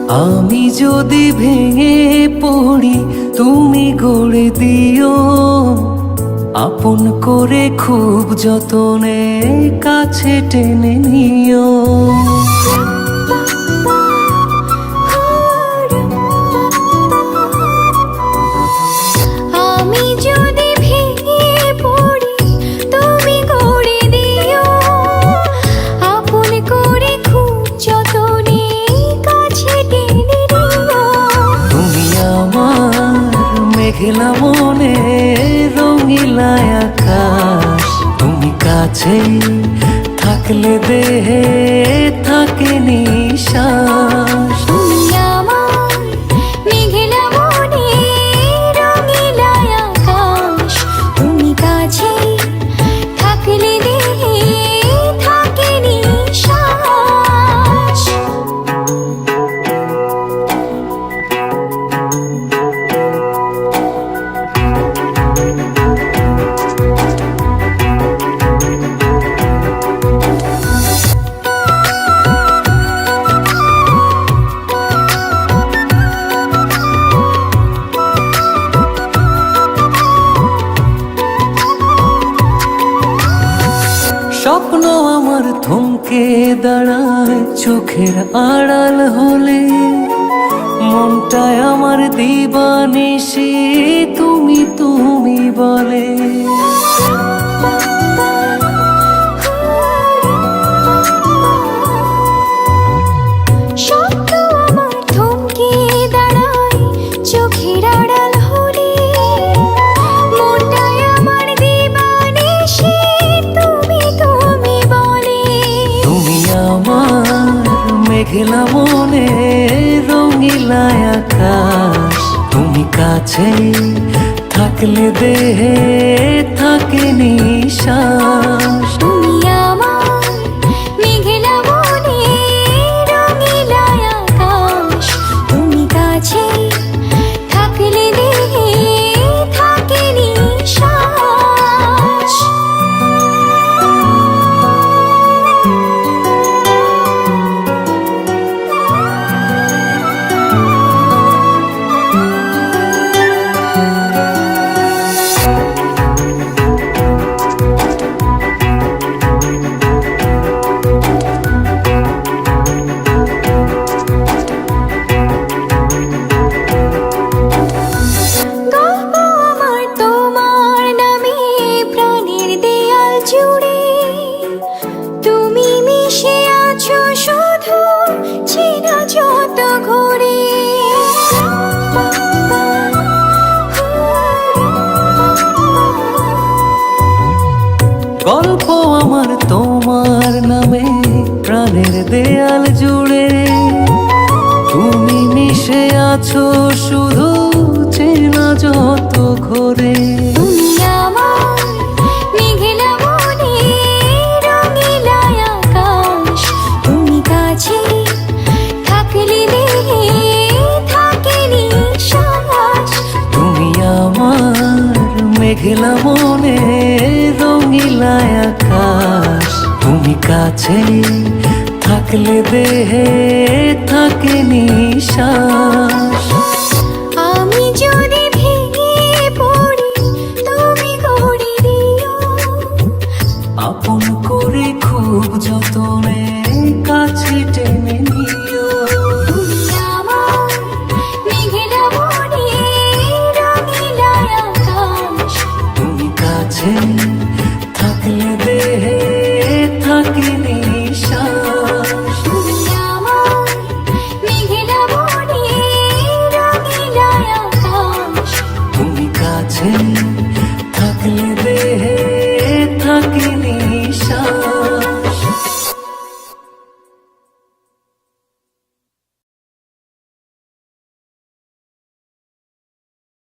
আমি যদি ভেঙে পড়ি তুমি গড়ে দিও, আপন করে খুব যতনে কাছে টেনে নিও। আমি যদি ভেঙে পড়ি তুমি গড়ে দিও, আপন করে খুব যতনে কাছে টেনে নিও। তুমি আমার মেঘলা মনে রঙিলা আকাশ, তুমি কাছে থাকলে দেহে থাকে নিশ্বাস। তুমি আমার মেঘলা মনে রঙিলা আকাশ, তুমি কাছে থাকলে দেহে থাকে নিশ্বাস। স্বপ্ন আমার থমকে দাঁড়ায় চোখের আড়াল হলে, মনটায় আমার দিবানিশি তুমি তুমি বলে। স্বপ্ন আমার থমকে দাঁড়ায় চোখের আড়াল হলে, মনটায় আমার দিবানিশি তুমি তুমি বলে। তুমি আমার মেঘলা মনে রঙিলা আকাশ, তুমি কাছে থাকলে দেহে থাকে নিশ্বাস। তুমি আমার মেঘলা মনে রঙিলা আকাশ, তুমি কাছে থাকলে দেহে থাকে নিশ্বাস। গল্প আমার তোমার নামে প্রাণের দেয়াল জুড়ে, তুমি মিশে আছো শুধু চেনা যত ঘুরে। গল্প আমার তোমার নামে প্রাণের দেয়াল জুড়ে, তুমি মিশে আছো শুধু চেনা যত ঘরে। তুমি আমার মেঘলা মনে রঙিলা আকাশ, তুমি কাছে থাকলে দেহে থাকে নিশ্বাস। তুমি আমার মেঘলা মনে রঙিলা আকাশ, তুমি কাছে থাকলে দেহে থাকে নিশ্বাস। আমি যদি ভেঙে পড়ি তুমি গড়ে দিও, আপন করে খুব যতনে কাছে টেনে নিও। তুমি আমার মেঘলা মনে রঙিলা আকাশ, তুমি কাছে থাকলে দেহে থাকে নিশ্বাস। তুমি আমার মেঘলা মনে রঙিলা আকাশ, তুমি কাছে